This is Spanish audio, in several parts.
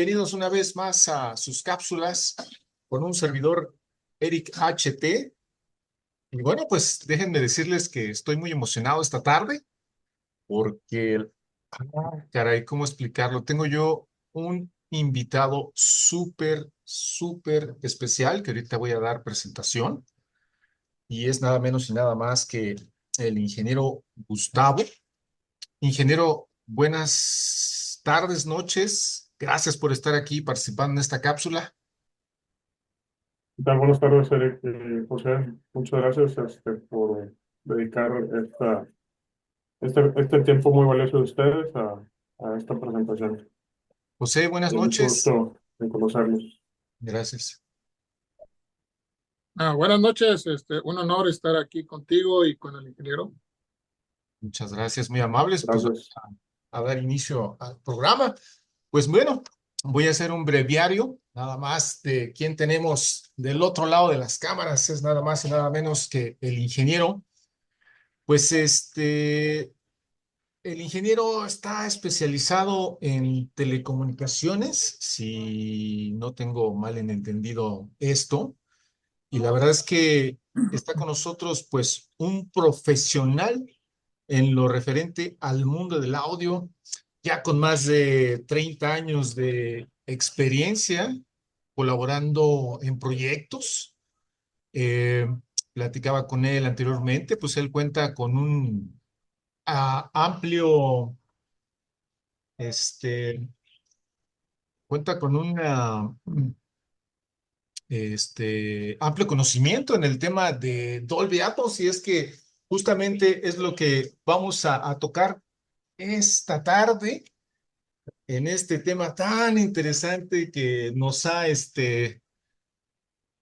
bienvenidos una vez más a sus cápsulas con un servidor Eric HT. Y bueno, pues déjenme decirles que estoy muy emocionado esta tarde porque, caray, ¿cómo explicarlo? Tengo yo un invitado súper especial que ahorita voy a dar presentación y es nada menos y nada más que el ingeniero Gustavo. Ingeniero, buenas tardes, noches. Gracias por estar aquí participando en esta cápsula. ¿Qué tal? Buenas tardes, Eric. José, muchas gracias por dedicar este tiempo muy valioso de ustedes a esta presentación. José, buenas Mucho noches. gusto en conocerlos. Gracias. Buenas noches, un honor estar aquí contigo y con el ingeniero. Muchas gracias, muy amables. Pues Gracias. a dar inicio al programa. Pues bueno, voy a hacer un breviario, nada más de quién tenemos del otro lado de las cámaras. Es nada más y nada menos que el ingeniero. Pues el ingeniero está especializado en telecomunicaciones, si no tengo mal entendido esto. Y la verdad es que está con nosotros, pues, un profesional en lo referente al mundo del audio, ya con más de 30 años de experiencia colaborando en proyectos. Eh, Platicaba con él anteriormente, pues él cuenta con un amplio, este, cuenta con una amplio conocimiento en el tema de Dolby Atmos y es que justamente es lo que vamos a tocar esta tarde en este tema tan interesante que nos ha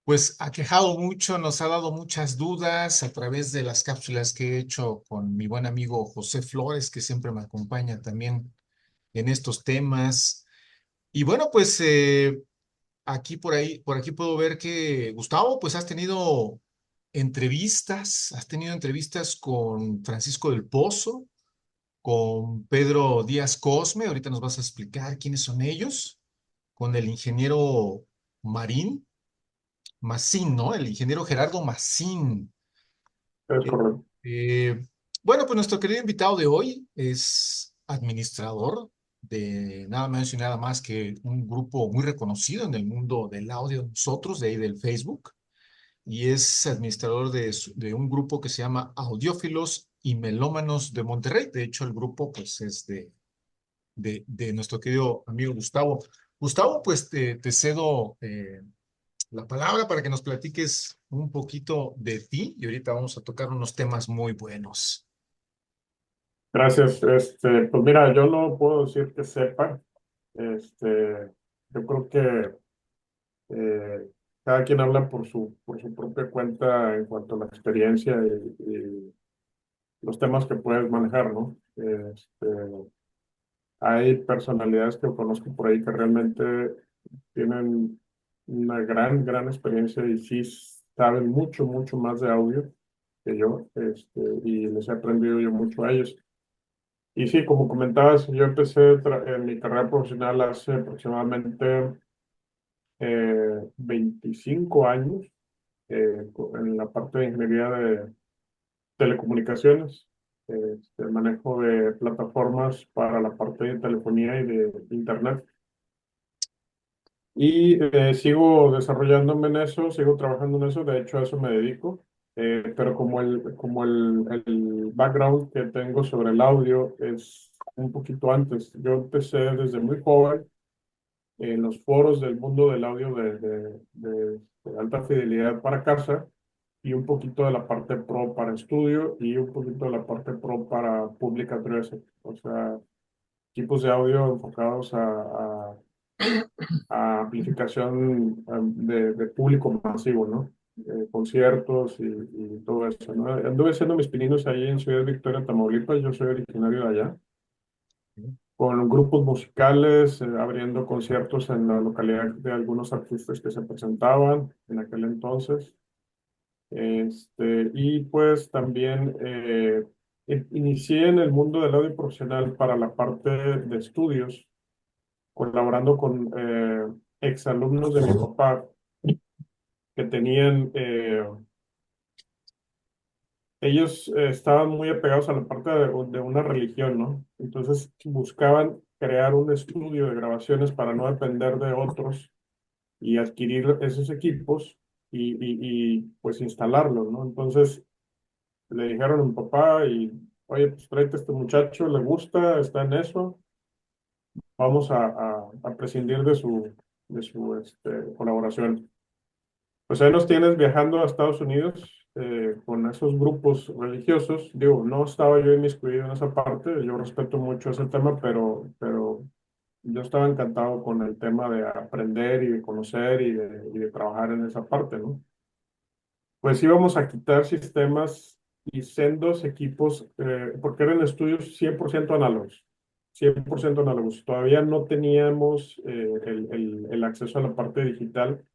pues aquejado mucho, nos ha dado muchas dudas a través de las cápsulas que he hecho con mi buen amigo José Flores, que siempre me acompaña también en estos temas. Y bueno, pues aquí por aquí puedo ver que Gustavo, pues has tenido entrevistas con Francisco del Pozo, con Pedro Díaz Cosme, ahorita nos vas a explicar quiénes son ellos, con el ingeniero Marín, Macín, ¿no? El ingeniero Gerardo Macín. Es Eh, correcto. eh, bueno, pues nuestro querido invitado de hoy es administrador de nada menos y nada más que un grupo muy reconocido en el mundo del audio, nosotros, de ahí del Facebook, y es administrador de un grupo que se llama Audiófilos y Melómanos de Monterrey. De hecho, el grupo pues es de nuestro querido amigo Gustavo. Gustavo, pues te cedo la palabra para que nos platiques un poquito de ti y ahorita vamos a tocar unos temas muy buenos. Gracias. Pues mira, yo no puedo decir que sepa. Yo creo que cada quien habla por su propia cuenta en cuanto a la experiencia y los temas que puedes manejar, ¿no? Hay personalidades que conozco por ahí que realmente tienen una gran experiencia y sí saben mucho más de audio que yo, y les he aprendido yo mucho a ellos. Y sí, como comentabas, yo empecé en mi carrera profesional hace aproximadamente 25 años en la parte de ingeniería de telecomunicaciones, el manejo de plataformas para la parte de telefonía y de internet. Y sigo desarrollándome en eso, sigo trabajando en eso, de hecho a eso me dedico. Pero como el background que tengo sobre el audio es un poquito antes. Yo empecé desde muy joven en los foros del mundo del audio de alta fidelidad para casa y un poquito de la parte pro para estudio y un poquito de la parte pro para Public Address, o sea, equipos de audio enfocados a amplificación de público masivo, ¿no? Conciertos y todo eso, ¿no? Anduve haciendo mis pininos ahí en Ciudad Victoria, Tamaulipas, yo soy originario de allá, con grupos musicales, abriendo conciertos en la localidad de algunos artistas que se presentaban en aquel entonces. Y pues también inicié en el mundo del audio profesional para la parte de estudios colaborando con exalumnos de mi papá que tenían, ellos estaban muy apegados a la parte de una religión, ¿no? Entonces buscaban crear un estudio de grabaciones para no depender de otros y adquirir esos equipos pues instalarlos, ¿no? Entonces le dijeron a mi papá y, oye, pues tráete a este muchacho, le gusta, está en eso, vamos a prescindir de su colaboración. Pues ahí nos tienes viajando a Estados Unidos con esos grupos religiosos. Digo, no estaba yo inmiscuido en esa parte, yo respeto mucho ese tema, pero yo estaba encantado con el tema de aprender y de conocer y de trabajar en esa parte, ¿no? Pues íbamos a quitar sistemas y sendos equipos, porque eran estudios 100% análogos, 100% análogos. Todavía no teníamos el acceso a la parte digital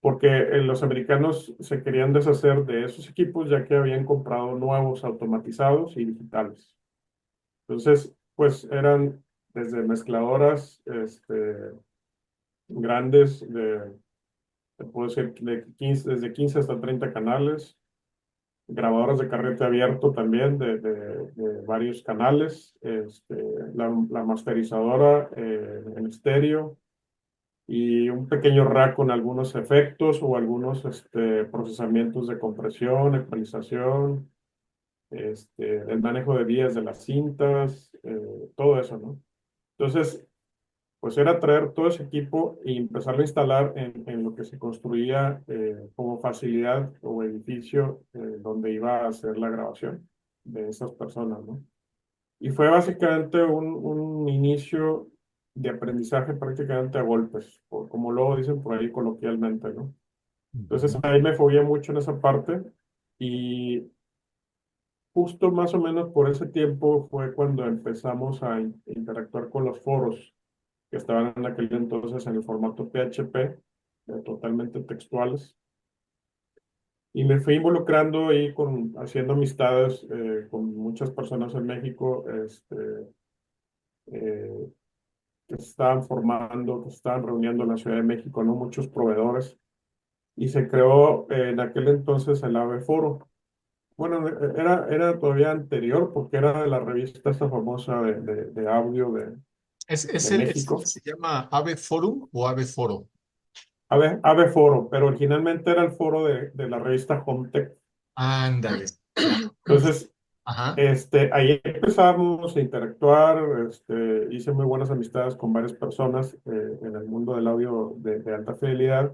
porque los americanos se querían deshacer de esos equipos ya que habían comprado nuevos automatizados y digitales. Entonces, pues eran desde mezcladoras grandes, te puedo decir, desde 15 hasta 30 canales, grabadoras de carrete abierto también de varios canales, la masterizadora en estéreo y un pequeño rack con algunos efectos o algunos procesamientos de compresión, ecualización, el manejo de vías de las cintas, todo eso, ¿no? Entonces, pues era traer todo ese equipo y empezarlo a instalar en lo que se construía como facilidad o edificio donde iba a hacer la grabación de esas personas, ¿no? Y fue básicamente un inicio de aprendizaje prácticamente a golpes, como luego dicen por ahí coloquialmente, ¿no? Entonces Ujú. ahí me fogué mucho en esa parte y justo más o menos por ese tiempo fue cuando empezamos a interactuar con los foros que estaban en aquel entonces en el formato PHP, totalmente textuales. Y me fui involucrando ahí haciendo amistades con muchas personas en México, eh, que se estaban formando, que se estaban reuniendo en la Ciudad de México, ¿no? Muchos proveedores. Y se creó en aquel entonces el AVE Foro. Bueno, era todavía anterior porque era de la revista esta famosa de audio de México. ¿Se llama Ave Forum o Ave Foro? AVE Foro, pero originalmente era el foro de la revista Hometech. Ándale, ya. Entonces, Ajá. ahí empezamos a interactuar, hice muy buenas amistades con varias personas en el mundo del audio de alta fidelidad.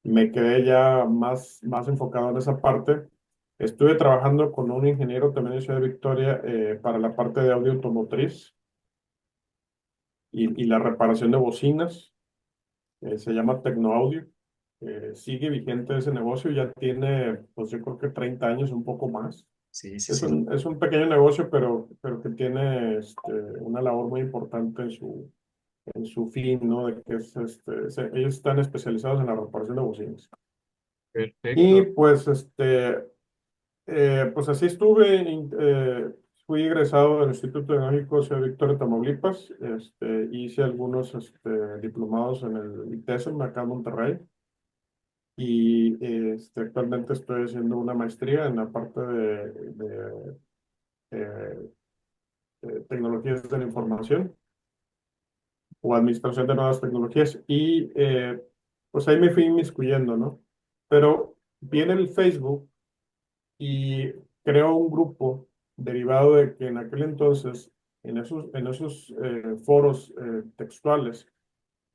Me quedé ya más enfocado en esa parte. Estuve trabajando con un ingeniero también en Ciudad de Victoria para la parte de audio automotriz y la reparación de bocinas. Se llama Tecnoaudio. Sigue vigente ese negocio, ya tiene, pues yo creo que 30 años, un poco más. Sí, sí, Es sí. un, es un pequeño negocio, pero que tiene una labor muy importante en su fin, ¿no? De que ellos están especializados en la reparación de bocinas. Y Perfecto. pues, pues así estuve, fui egresado del Instituto Tecnológico de Ciudad Victoria, Tamaulipas, hice algunos diplomados en el ITESM acá en Monterrey y actualmente estoy haciendo una maestría en la parte eh, tecnologías de la información o administración de nuevas tecnologías y pues ahí me fui inmiscuyendo, ¿no? Pero viene el Facebook y creo un grupo derivado de que en aquel entonces, en esos foros textuales,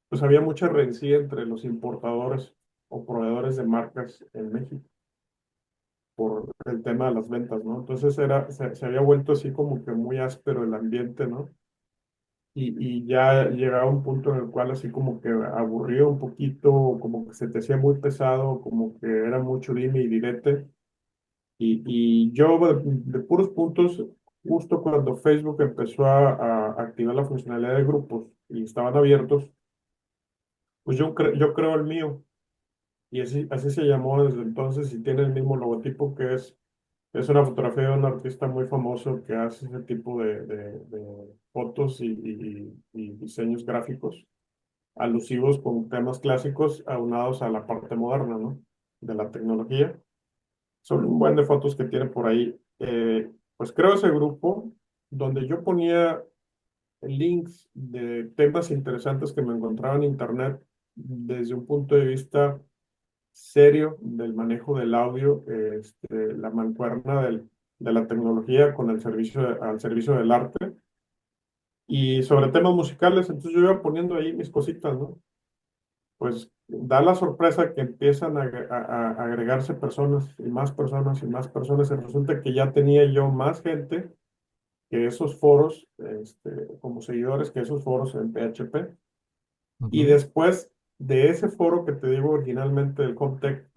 pues había mucha rencilla entre los importadores o proveedores de marcas en México por el tema de las ventas, ¿no? Entonces se había vuelto así como que muy áspero el ambiente, ¿no? Y ya llegaba un punto en el cual así como que aburría un poquito, como que se te hacía muy pesado, como que era mucho dime y direte. Y yo de puros puntos, justo cuando Facebook empezó a activar la funcionalidad de grupos y estaban abiertos, pues yo creo el mío. Y así se llamó desde entonces y tiene el mismo logotipo que es Es una fotografía de un artista muy famoso que hace ese tipo de fotos y diseños gráficos alusivos con temas clásicos aunados a la parte moderna, ¿no? De la tecnología. Son un buen de fotos que tiene por ahí. Pues creo ese grupo donde yo ponía links de temas interesantes que me encontraba en internet desde un punto de vista serio del manejo del audio, la mancuerna de la tecnología con el servicio al servicio del arte y sobre temas musicales. Entonces yo iba poniendo ahí mis cositas, ¿no? Pues da la sorpresa que empiezan a agregarse personas y más personas y más personas. Y resulta que ya tenía yo más gente que esos foros, como seguidores que esos foros en PHP. Y Ujú. después de ese foro que te digo originalmente del Comtech,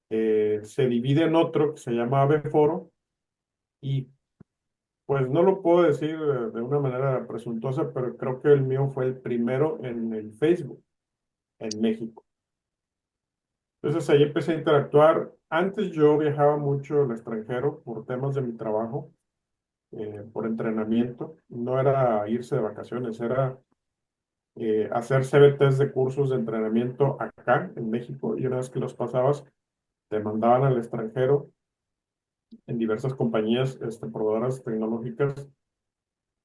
se divide en otro que se llama Ave Foro y pues no lo puedo decir de una manera presuntuosa, pero creo que el mío fue el primero en el Facebook en México. Entonces ahí empecé a interactuar. Antes yo viajaba mucho al extranjero por temas de mi trabajo, por entrenamiento. No era irse de vacaciones, era hacer CBTs de cursos de entrenamiento acá en México y una vez que los pasabas, te mandaban al extranjero en diversas compañías proveedoras tecnológicas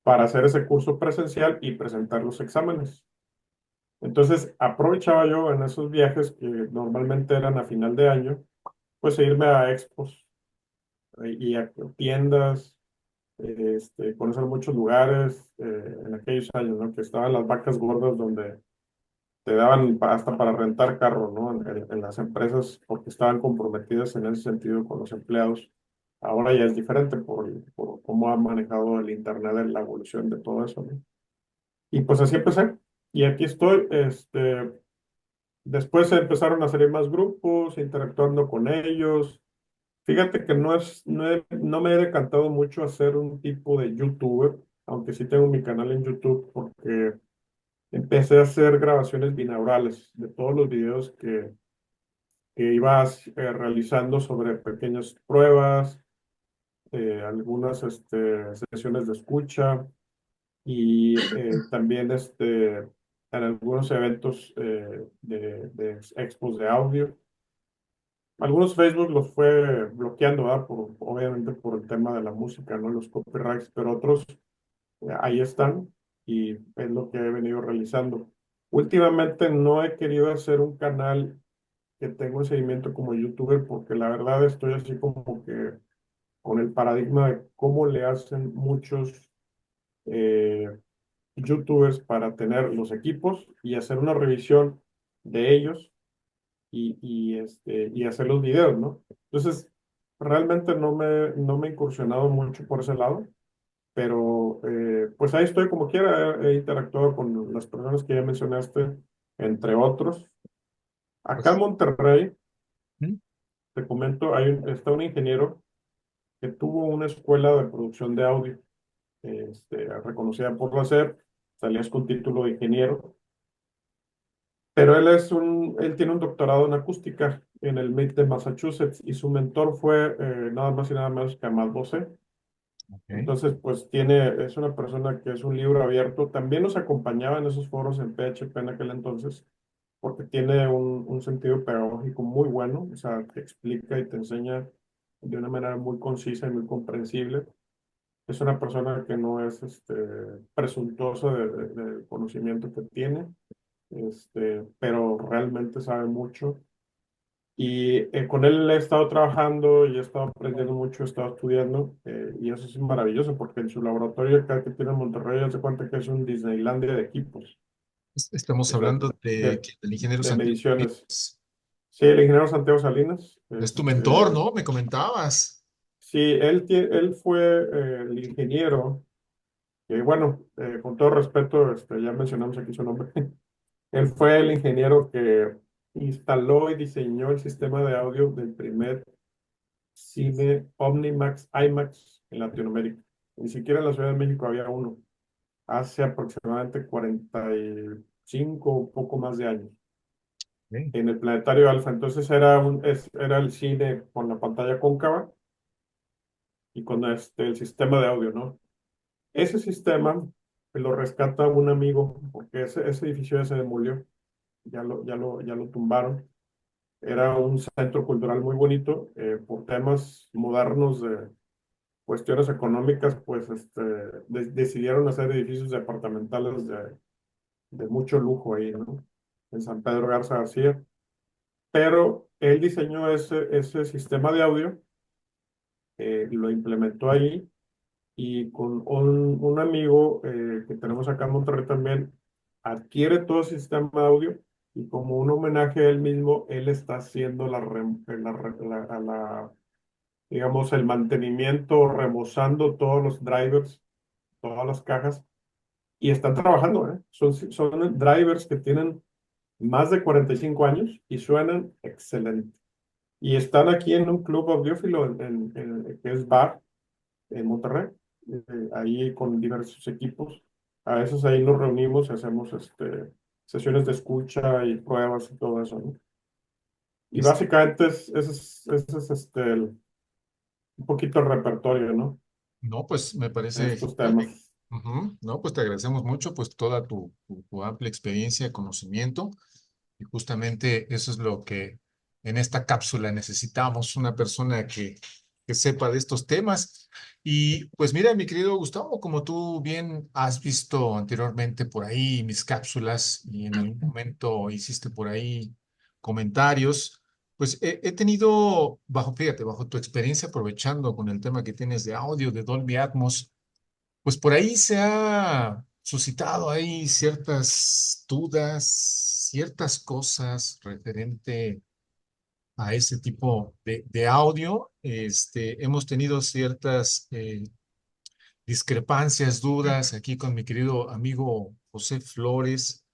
para hacer ese curso presencial y presentar los exámenes. Entonces aprovechaba yo en esos viajes que normalmente eran a final de año, pues a irme a expos y a tiendas, conocer muchos lugares en aquellos años, ¿no? Que estaban las vacas gordas donde te daban hasta para rentar carro, ¿no? En las empresas porque estaban comprometidas en ese sentido con los empleados. Ahora ya es diferente por cómo ha manejado el Internet en la evolución de todo eso, ¿no? Y pues así empecé. Y aquí estoy. Después se empezaron a salir más grupos, interactuando con ellos. Fíjate que no me he decantado mucho a ser un tipo de youtuber, aunque sí tengo mi canal en YouTube porque empecé a hacer grabaciones binaurales de todos los videos que ibas realizando sobre pequeñas pruebas, algunas sesiones de escucha y también en algunos eventos de expos de audio. Algunos Facebook los fue bloqueando, ¿verdad? Obviamente por el tema de la música, ¿no? Los copyrights, pero otros ahí están y es lo que he venido realizando. Últimamente no he querido hacer un canal que tenga un seguimiento como youtuber porque la verdad estoy así como que con el paradigma de cómo le hacen muchos eh, youtubers para tener los equipos y hacer una revisión de ellos y hacer los videos, ¿no? Entonces, realmente no me he incursionado mucho por ese lado, pero pues ahí estoy como quiera, he interactuado con las personas que ya mencionaste, entre otros. Acá en Pues, Monterrey, ¿mm? te comento, está un ingeniero que tuvo una escuela de producción de audio, reconocida por la SEP, salías con título de ingeniero, pero él tiene un doctorado en acústica en el MIT de Massachusetts y su mentor fue nada más y nada menos que Amal Bosé. Ok. Entonces, pues es una persona que es un libro abierto. También nos acompañaba en esos foros en PHP en aquel entonces, porque tiene un sentido pedagógico muy bueno, o sea, te explica y te enseña de una manera muy concisa y muy comprensible. Es una persona que no es presuntuosa del conocimiento que tiene, pero realmente sabe mucho. Y con él he estado trabajando y he estado aprendiendo mucho, he estado estudiando, y eso es maravilloso porque en su laboratorio acá que tiene en Monterrey, hace cuenta que es un Disneylandia de equipos, Estamos de, hablando de, de, del ingeniero de Santiago mediciones. Rodríguez. Sí, el ingeniero Santiago Salinas, Es tu mentor, ¿no? Me comentabas. sí, él fue el ingeniero, que bueno, con todo respeto, ya mencionamos aquí su nombre. Él fue el ingeniero que instaló y diseñó el sistema de audio del primer cine Omnimax, IMAX en Latinoamérica. Ni siquiera en la Ciudad de México había uno, hace aproximadamente 45 o poco más de años, Ok. en el Planetario Alfa. Entonces era el cine con la pantalla cóncava y con el sistema de audio, ¿no? Ese sistema lo rescata un amigo, porque ese edificio ya se demolió, ya lo tumbaron. Era un centro cultural muy bonito, por temas modernos de cuestiones económicas, pues decidieron hacer edificios departamentales de mucho lujo ahí, ¿no? En San Pedro Garza García. Pero él diseñó ese sistema de audio, lo implementó ahí y con un amigo que tenemos acá en Monterrey también, adquiere todo el sistema de audio y como un homenaje a él mismo, él está haciendo digamos, el mantenimiento, remozando todos los drivers, todas las cajas y están trabajando, ¿eh? Son drivers que tienen más de 45 años y suenan excelente. Y están aquí en un club audiófilo que es Bar en Monterrey, ahí con diversos equipos. A veces ahí nos reunimos y hacemos sesiones de escucha y pruebas y todo eso, ¿no? Y Es- básicamente ese es un poquito el repertorio, ¿no? no, pues me En parece estos genial. temas. Ujú. No, pues te agradecemos mucho pues toda tu amplia experiencia, conocimiento. Y justamente eso es lo que en esta cápsula necesitamos, una persona que sepa de estos temas. Y pues mira, mi querido Gustavo, como tú bien has visto anteriormente por ahí mis cápsulas y en algún momento hiciste por ahí comentarios, pues he tenido, fíjate, bajo tu experiencia, aprovechando con el tema que tienes de audio, de Dolby Atmos, pues por ahí se ha suscitado ahí ciertas dudas, ciertas cosas referente a ese tipo de audio. Hemos tenido ciertas discrepancias, dudas aquí con mi querido amigo José Flores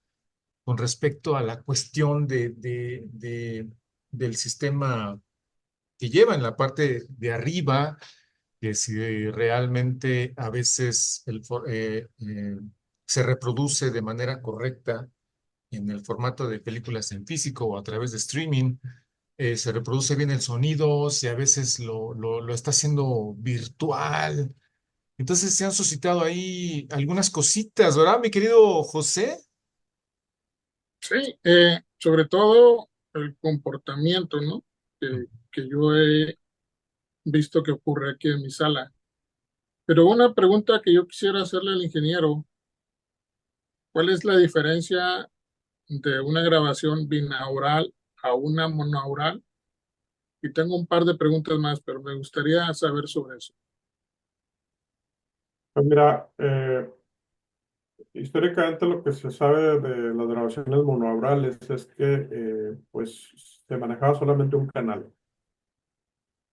con respecto a la cuestión del sistema que lleva en la parte de arriba que si realmente a veces se reproduce de manera correcta en el formato de películas en físico o a través de streaming, se reproduce bien el sonido, si a veces lo está haciendo virtual. Entonces se han suscitado ahí algunas cositas, ¿verdad, mi querido José? Sí, sobre todo el comportamiento, ¿no? Que yo he visto que ocurre aquí en mi sala. Pero una pregunta que yo quisiera hacerle al ingeniero, ¿cuál es la diferencia de una grabación binaural a una monaural? Y tengo un par de preguntas más, pero me gustaría saber sobre eso. Pues mira, históricamente lo que se sabe de las grabaciones monoaurales es que pues se manejaba solamente un canal.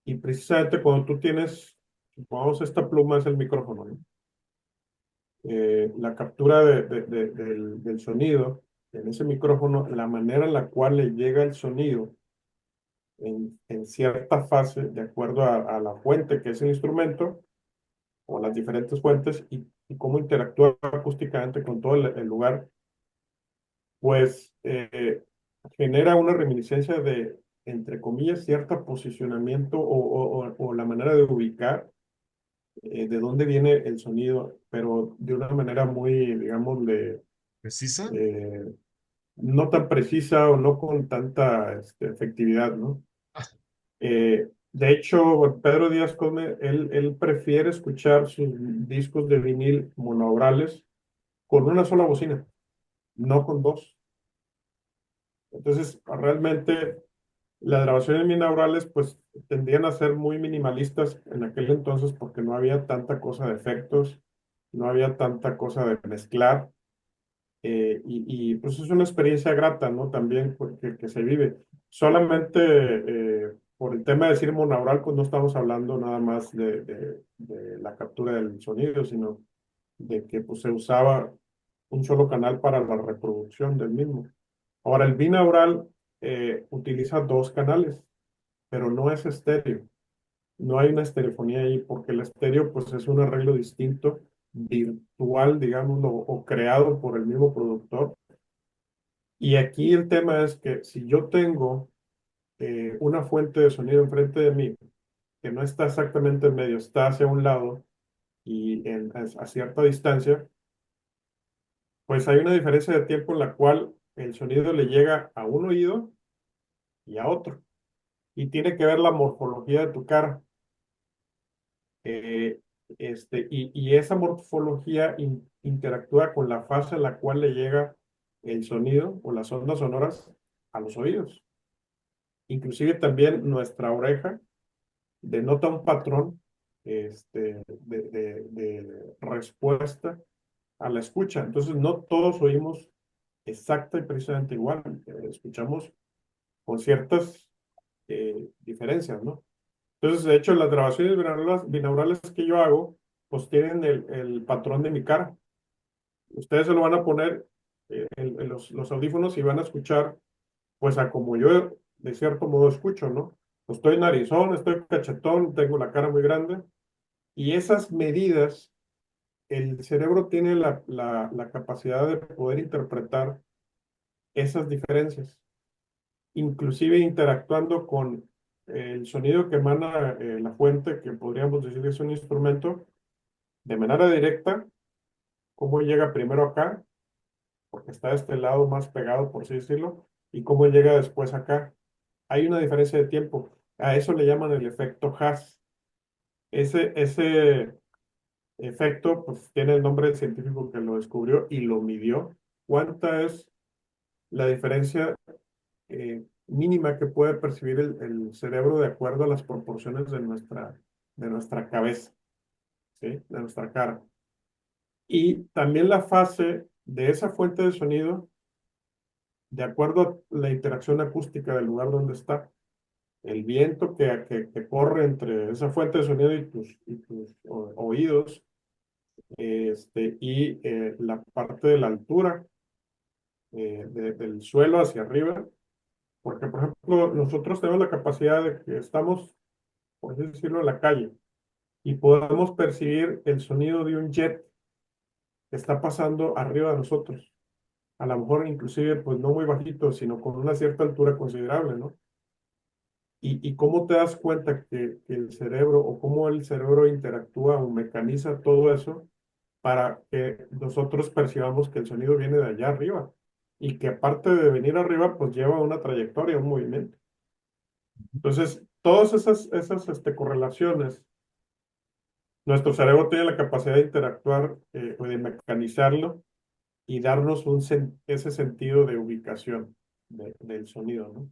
Y precisamente cuando tú tienes, supongamos esta pluma es el micrófono, ¿no? La captura del sonido en ese micrófono, la manera en la cual le llega el sonido en cierta fase, de acuerdo a la fuente que es el instrumento, o las diferentes fuentes, y cómo interactúa acústicamente con todo el lugar, pues genera una reminiscencia de, entre comillas, cierto posicionamiento o la manera de ubicar de dónde viene el sonido, pero de una manera muy, digamos, ¿Precisa? eh, no tan precisa o no con tanta efectividad, ¿no? De hecho, bueno, Pedro Díaz Come, él prefiere escuchar sus discos de vinil monoaurales con una sola bocina, no con dos. Entonces, realmente las grabaciones binaurales pues tendían a ser muy minimalistas en aquel entonces porque no había tanta cosa de efectos, no había tanta cosa de mezclar pues es una experiencia grata, ¿no? También porque, que se vive. Solamente por el tema de decir monaural, pues no estamos hablando nada más de la captura del sonido, sino de que pues se usaba un solo canal para la reproducción del mismo. Ahora, el binaural utiliza dos canales, pero no es estéreo. No hay una estereofonía ahí porque el estéreo pues es un arreglo distinto, virtual, digámoslo, o creado por el mismo productor. Y aquí el tema es que si yo tengo una fuente de sonido enfrente de mí, que no está exactamente en medio, está hacia un lado y a cierta distancia, pues hay una diferencia de tiempo en la cual el sonido le llega a un oído y a otro. Y tiene que ver la morfología de tu cara. Eh, y esa morfología interactúa con la fase en la cual le llega el sonido o las ondas sonoras a los oídos. Inclusive también nuestra oreja denota un patrón de respuesta a la escucha. Entonces, no todos oímos exacta y precisamente igual. Escuchamos con ciertas diferencias, ¿no? Entonces, de hecho, las grabaciones binaurales que yo hago, pues tienen el patrón de mi cara. Ustedes se lo van a poner en los audífonos y van a escuchar, pues, a como yo de cierto modo escucho, ¿no? Pues estoy narizón, estoy cachetón, tengo la cara muy grande. Y esas medidas, el cerebro tiene la capacidad de poder interpretar esas diferencias, inclusive interactuando con el sonido que emana la fuente, que podríamos decir que es un instrumento, de manera directa, cómo llega primero acá, porque está de este lado más pegado, por así decirlo, y cómo llega después acá. Hay una diferencia de tiempo. A eso le llaman el efecto Haas. Ese efecto, pues tiene el nombre del científico que lo descubrió y lo midió. ¿Cuánta es la diferencia mínima que puede percibir el cerebro de acuerdo a las proporciones de nuestra cabeza, ¿sí? De nuestra cara? Y también la fase de esa fuente de sonido, de acuerdo a la interacción acústica del lugar donde está, el viento que corre entre esa fuente de sonido y tus oídos, y la parte de la altura del suelo hacia arriba, porque por ejemplo nosotros tenemos la capacidad de que estamos, por así decirlo, en la calle y podemos percibir el sonido de un jet que está pasando arriba de nosotros. A lo mejor inclusive, pues no muy bajito, sino con una cierta altura considerable, ¿no? Y cómo te das cuenta que el cerebro o cómo el cerebro interactúa o mecaniza todo eso para que nosotros percibamos que el sonido viene de allá arriba y que aparte de venir arriba, pues lleva una trayectoria, un movimiento. Entonces, todas esas correlaciones, nuestro cerebro tiene la capacidad de interactuar o de mecanizarlo y darnos ese sentido de ubicación del sonido, ¿no?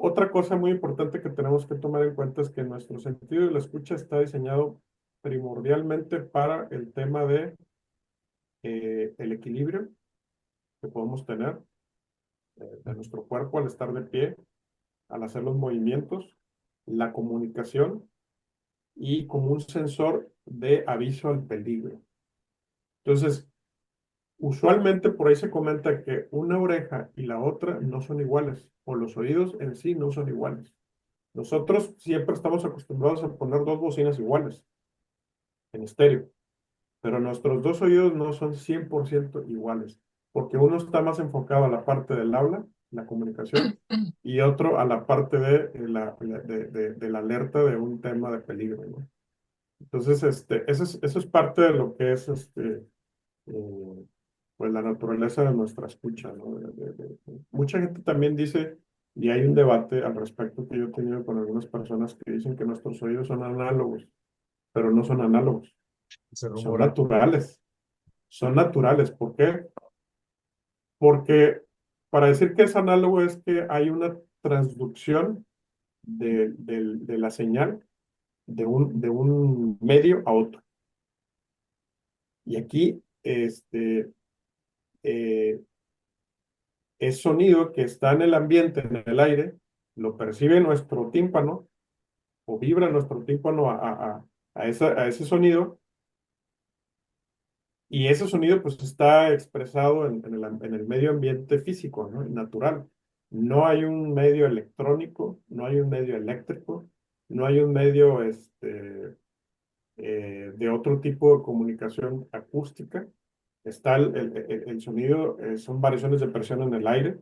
Otra cosa muy importante que tenemos que tomar en cuenta es que nuestro sentido de la escucha está diseñado primordialmente para el tema de el equilibrio que podemos tener de nuestro cuerpo al estar de pie, al hacer los movimientos, la comunicación y como un sensor de aviso al peligro. Entonces, usualmente por ahí se comenta que una oreja y la otra no son iguales, o los oídos en sí no son iguales. Nosotros siempre estamos acostumbrados a poner dos bocinas iguales en estéreo, pero nuestros dos oídos no son 100% iguales, porque uno está más enfocado a la parte del habla, la comunicación, y otro a la parte de la alerta de un tema de peligro, ¿no? Entonces, eso es parte de lo que es eh, pues la naturaleza de nuestra escucha, ¿no? Mucha gente también dice, y hay un debate al respecto que yo he tenido con algunas personas que dicen que nuestros oídos son análogos, pero no son análogos, Se son rumora. naturales. Son naturales. ¿Por qué? Porque para decir que es análogo es que hay una transducción de la señal de un medio a otro. Y aquí eh, es sonido que está en el ambiente, en el aire, lo percibe nuestro tímpano o vibra nuestro tímpano a ese sonido. Y ese sonido pues está expresado en el medio ambiente físico, ¿no? Natural. No hay un medio electrónico, no hay un medio eléctrico, no hay un medio de otro tipo de comunicación acústica. Está el sonido, son variaciones de presión en el aire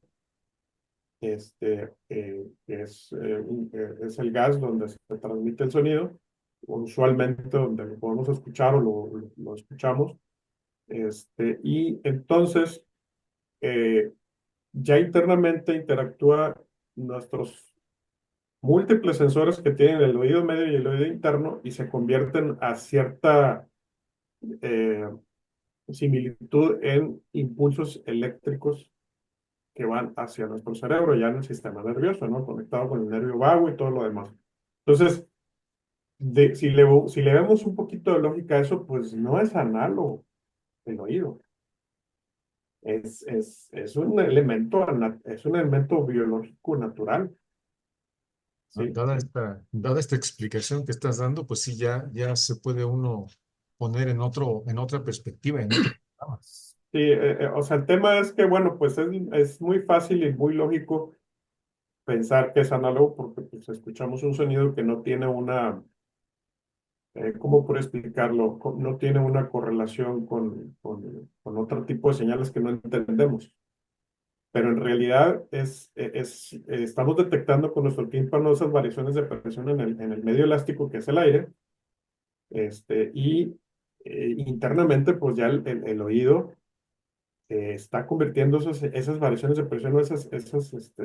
es el gas donde se transmite el sonido, usualmente donde lo podemos escuchar o lo escuchamos. Y entonces ya internamente interactúa nuestros múltiples sensores que tienen el oído medio y el oído interno y se convierten a cierta eh, similitud en impulsos eléctricos que van hacia nuestro cerebro, ya en el sistema nervioso, ¿no? Conectado con el nervio vago y todo lo demás. Entonces, si le vemos un poquito de lógica a eso, pues no es análogo el oído. Es un elemento biológico natural, ¿No? ¿sí? Dada esta explicación que estás dando, pues sí, ya se puede uno poner en otra perspectiva, en otro programa. Sí, o sea, el tema es que, bueno, pues es muy fácil y muy lógico pensar que es análogo porque pues, escuchamos un sonido que no tiene ¿cómo puedo explicarlo? No tiene una correlación con otro tipo de señales que no entendemos. Pero en realidad estamos detectando con nuestro tímpano esas variaciones de presión en el medio elástico que es el aire, y internamente pues ya el oído está convirtiendo esas variaciones de presión o esas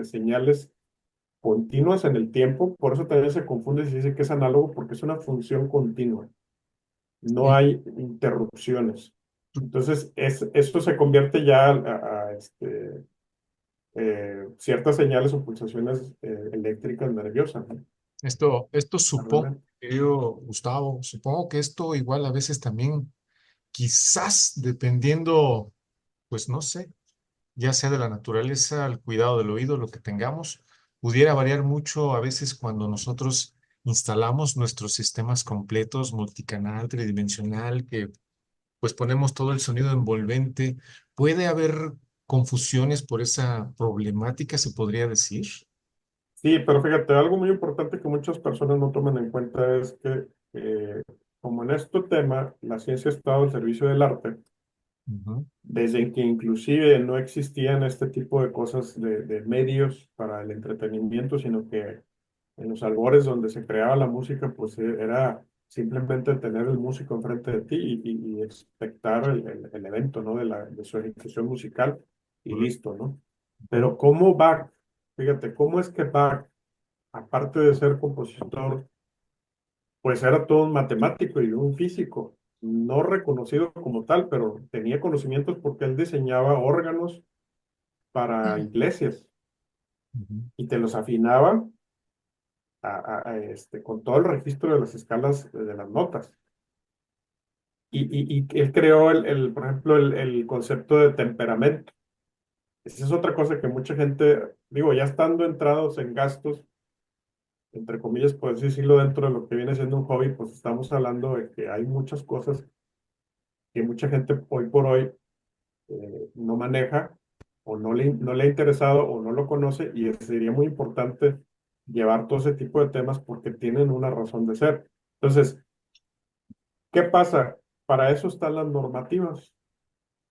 señales continuas en el tiempo, por eso también se confunde si dice que es análogo, porque es una función continua, no Y hay interrupciones. Entonces, esto se convierte ya ciertas señales o pulsaciones eléctricas nerviosas, ¿no? esto supongo, Realmente. querido Gustavo, supongo que esto igual a veces también, quizás dependiendo, pues no sé, ya sea de la naturaleza, el cuidado del oído, lo que tengamos, pudiera variar mucho a veces cuando nosotros instalamos nuestros sistemas completos, multicanal, tridimensional, que pues ponemos todo el sonido envolvente. ¿Puede haber confusiones por esa problemática, se podría decir? Sí, pero fíjate, algo muy importante que muchas personas no toman en cuenta es que, como en este tema, la ciencia ha estado al servicio del arte, Ujú. desde que inclusive no existían este tipo de cosas de medios para el entretenimiento, sino que en los albores donde se creaba la música, pues era simplemente tener el músico enfrente de ti y expectar el evento, ¿no? De su ejecución musical y listo, ¿no? Ujú. Pero ¿cómo Bach? Fíjate, ¿cómo es que Bach, aparte de ser compositor, pues era todo un matemático y un físico, no reconocido como tal, pero tenía conocimientos porque él diseñaba órganos para iglesias Ujú. y te los afinaba con todo el registro de las escalas de las notas. Y él creó, por ejemplo, el concepto de temperamento. Esa es otra cosa que mucha gente, digo, ya estando entrados en gastos, entre comillas, por así decirlo, dentro de lo que viene siendo un hobby, pues estamos hablando de que hay muchas cosas que mucha gente hoy por hoy no maneja o no le ha interesado o no lo conoce y sería muy importante llevar todo ese tipo de temas porque tienen una razón de ser. Entonces, ¿qué pasa? Para eso están las normativas.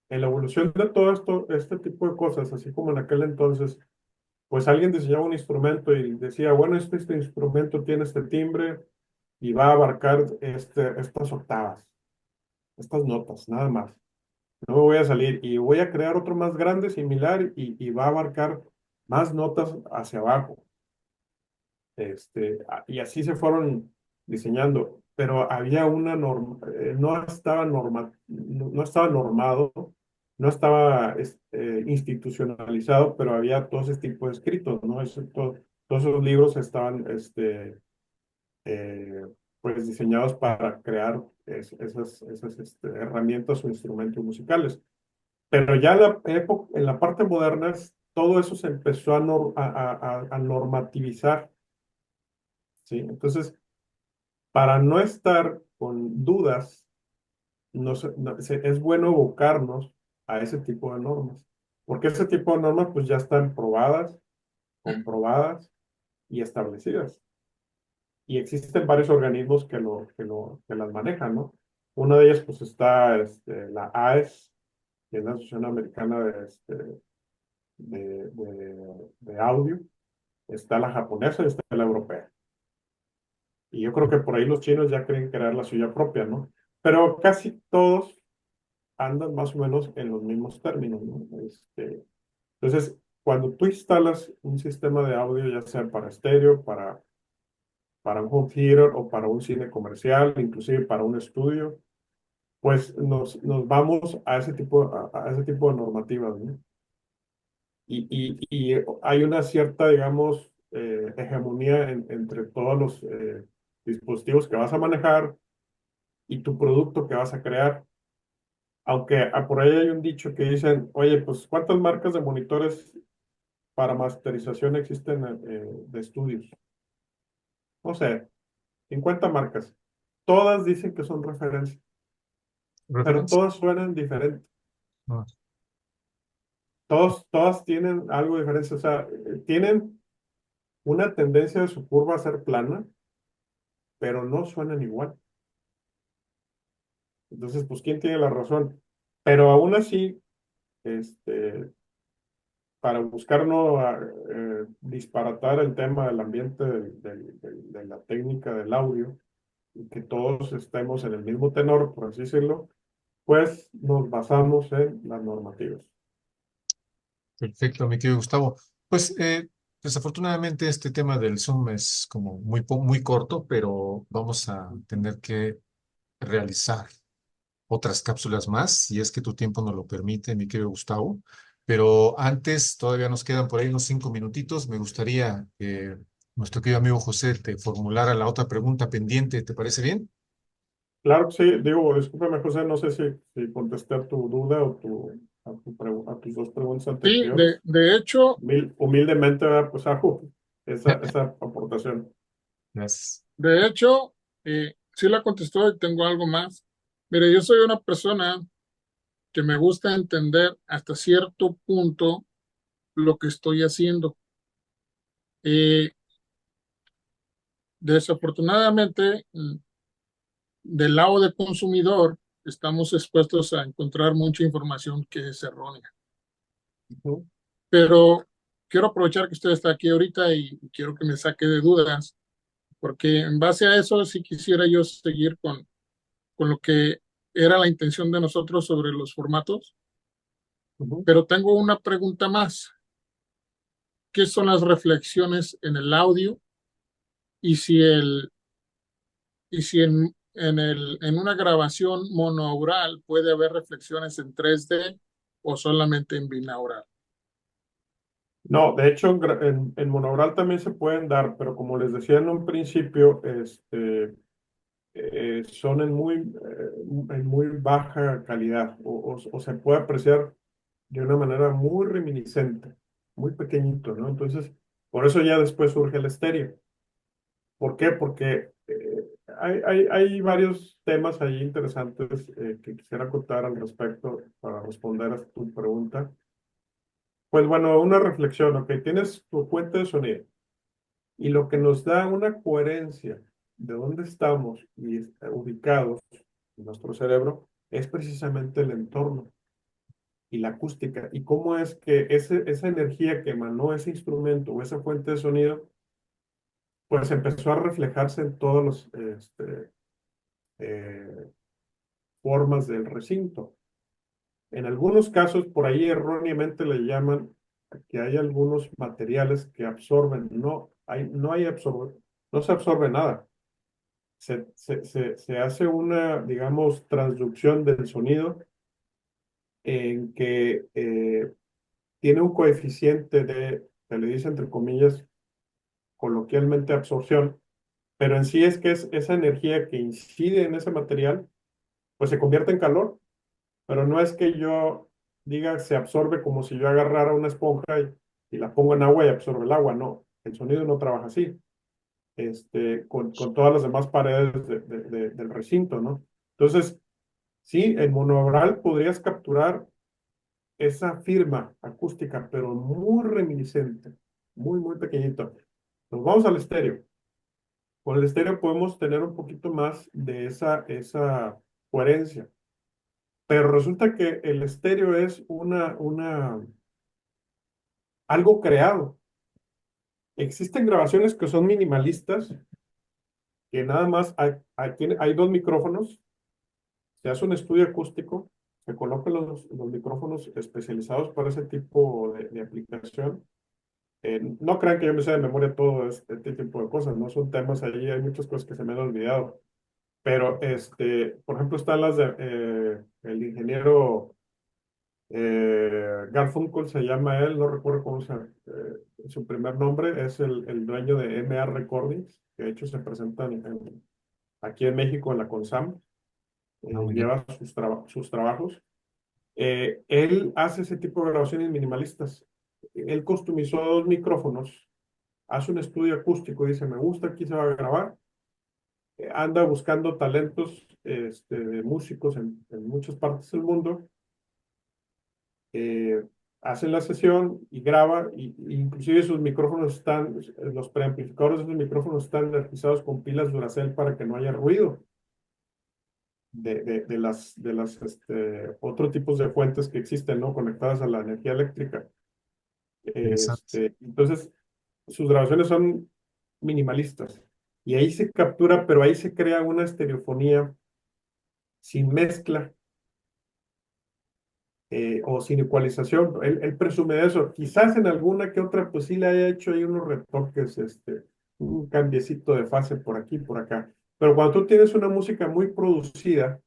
En la evolución de todo esto, este tipo de cosas, así como en aquel entonces, pues alguien diseñaba un instrumento y decía, bueno, este instrumento tiene este timbre y va a abarcar estas octavas, estas notas, nada más. No me voy a salir y voy a crear otro más grande, similar, y va a abarcar más notas hacia abajo. Y así se fueron diseñando, pero había una norma, no estaba normado, no estaba institucionalizado, pero había todo ese tipo de escritos, ¿no? Todos esos libros estaban eh, pues diseñados para crear esas herramientas o instrumentos musicales. Pero ya en la parte moderna, todo eso se empezó a normativizar, ¿sí? Entonces, para no estar con dudas, es bueno evocarnos a ese tipo de normas, porque ese tipo de normas pues ya están probadas, comprobadas y establecidas. Y existen varios organismos que las manejan, ¿no? Una de ellas pues está la AES, que es la Asociación Americana de audio. Está la japonesa y está la europea. Y yo creo que por ahí los chinos ya quieren crear la suya propia, ¿no? Pero casi todos andan más o menos en los mismos términos, ¿no? Entonces, cuando tú instalas un sistema de audio, ya sea para estéreo, para un home theater o para un cine comercial, inclusive para un estudio, pues nos vamos a ese a ese tipo de normativas, ¿no? Y hay una cierta, digamos, hegemonía entre todos los dispositivos que vas a manejar y tu producto que vas a crear. Aunque por ahí hay un dicho que dicen, oye, pues ¿cuántas marcas de monitores para masterización existen de estudios? No sé, 50 marcas. Todas dicen que son referencia, pero ¿Referencia? todas suenan diferente. Ah, Todas tienen algo de diferencia. O sea, tienen una tendencia de su curva a ser plana, pero no suenan igual. Entonces, pues, ¿quién tiene la razón? Pero aún así, este, para buscar no disparatar el tema del ambiente de la técnica del audio y que todos estemos en el mismo tenor, por así decirlo, pues nos basamos en las normativas. perfecto, mi querido Gustavo. Pues desafortunadamente este tema del Zoom es como muy corto, pero vamos a tener que realizar otras cápsulas más, si es que tu tiempo nos lo permite, mi querido Gustavo. Pero antes, todavía nos quedan por ahí unos 5 minutitos. Me gustaría que nuestro querido amigo José te formulara la otra pregunta pendiente. ¿Te parece bien? Claro que sí, digo, discúlpame, José, no sé si contesté a tu duda o a tus dos preguntas Sí, anteriores. de hecho, Humildemente, ¿verdad? Pues hago esa aportación. Gracias. de hecho, sí la contestó y tengo algo más. Mire, yo soy una persona que me gusta entender hasta cierto punto lo que estoy haciendo. Eh, Desafortunadamente, del lado del consumidor, estamos expuestos a encontrar mucha información que es errónea. Ujú. Pero quiero aprovechar que usted está aquí ahorita y quiero que me saque de dudas, porque en base a eso sí quisiera yo seguir con lo que era la intención de nosotros sobre los formatos. Ujú. Pero tengo una pregunta más. ¿Qué son las reflexiones en el audio? Y si en una grabación monaural puede haber reflexiones en 3D o solamente en binaural. No, de hecho, en monaural también se pueden dar, pero como les decía en un principio, son en muy baja calidad o se puede apreciar de una manera muy reminiscente, muy pequeñito, ¿no? Entonces, por eso ya después surge el estéreo. ¿Por qué? Porque hay varios temas ahí interesantes que quisiera contar al respecto para responder a tu pregunta. Pues bueno, una reflexión, ok, tienes tu fuente de sonido y lo que nos da una coherencia de dónde estamos y ubicados en nuestro cerebro es precisamente el entorno y la acústica y cómo es que esa energía que emanó ese instrumento o esa fuente de sonido pues empezó a reflejarse en todas las eh, formas del recinto. En algunos casos, por ahí erróneamente le llaman que hay algunos materiales que absorben. No se absorbe nada. Se hace una, digamos, transducción del sonido en que tiene un coeficiente se le dice entre comillas, coloquialmente absorción, pero en sí es que es esa energía que incide en ese material, pues se convierte en calor. Pero no es que yo diga se absorbe como si yo agarrara una esponja y la pongo en agua y absorbe el agua. No, el sonido no trabaja así, con todas las demás paredes del recinto, ¿no? Entonces, sí, en monaural podrías capturar esa firma acústica, pero muy reminiscente, muy pequeñito. Nos vamos al estéreo. Con el estéreo podemos tener un poquito más de esa coherencia. Pero resulta que el estéreo es algo creado. Existen grabaciones que son minimalistas, que nada más hay dos micrófonos, se hace un estudio acústico, se colocan los micrófonos especializados para ese tipo de aplicación. No crean que yo me sé de memoria todo este tipo de cosas, ¿no? Son temas ahí, hay muchas cosas que se me han olvidado. Pero, por ejemplo, están las de el ingeniero Garfunkel, se llama él, no recuerdo cómo su primer nombre, es el dueño de MA Recordings, que de hecho se presentan aquí en México en la CONSAM, Ah, muy bien. lleva sus trabajos. Él hace ese tipo de grabaciones minimalistas. Él customizó dos micrófonos, hace un estudio acústico, dice, me gusta, aquí se va a grabar. Anda buscando talentos de músicos en muchas partes del mundo. eh, Hace la sesión y graba, y inclusive sus micrófonos los preamplificadores de sus micrófonos están energizados con pilas Duracell para que no haya ruido otros tipos de fuentes que existen, ¿no? Conectadas a la energía eléctrica. Interesante. Entonces, sus grabaciones son minimalistas. Y ahí se captura, pero ahí se crea una estereofonía sin mezcla o sin ecualización. Él presume de eso. Quizás en alguna que otra, pues sí le haya hecho ahí unos retoques, un cambiecito de fase por aquí, por acá. Pero cuando tú tienes una música muy producida,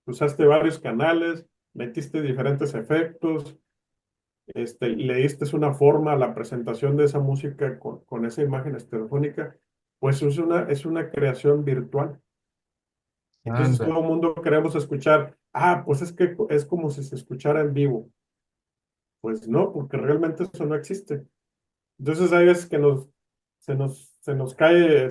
usaste varios canales, metiste diferentes efectos, le diste una forma a la presentación de esa música con esa imagen estereofónica, pues es una creación virtual. Entonces Anda. todo el mundo queremos escuchar, pues es que es como si se escuchara en vivo. Pues no, porque realmente eso no existe. Entonces hay veces que se nos cae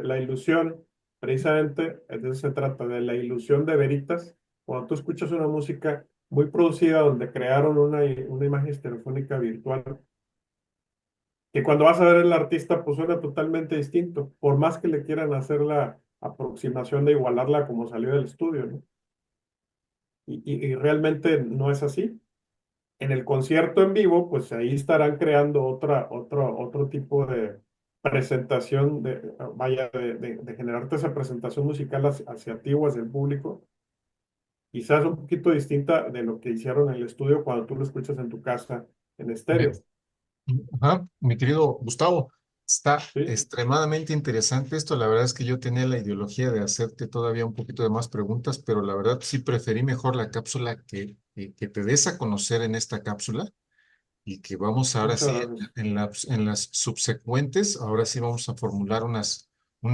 la ilusión, precisamente, entonces se trata de la ilusión de veritas. Cuando tú escuchas una música muy producida donde crearon una imagen estereofónica virtual, que cuando vas a ver el artista, pues suena totalmente distinto, por más que le quieran hacer la aproximación de igualarla como salió del estudio, ¿no? Y realmente no es así. En el concierto en vivo, pues ahí estarán creando otro tipo de presentación, vaya, de generarte esa presentación musical hacia ti o hacia el público, quizás un poquito distinta de lo que hicieron en el estudio cuando tú lo escuchas en tu casa en Me- estéreo, Ajá, mi querido Gustavo, está ¿sí? extremadamente interesante esto. La verdad es que yo tenía la ideología de hacerte todavía un poquito de más preguntas, pero la verdad sí preferí mejor la cápsula que te des a conocer en esta cápsula y que vamos ahora Muchas sí gracias. en las subsecuentes, ahora sí vamos a formular unas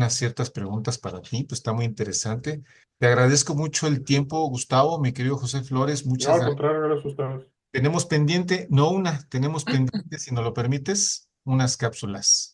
ciertas preguntas para ti, pues está muy interesante. Te agradezco mucho el tiempo, Gustavo, mi querido José Flores, No, muchas al gracias. contrario, gracias a ustedes. Tenemos pendiente, no una, tenemos pendiente, si nos lo permites, unas cápsulas.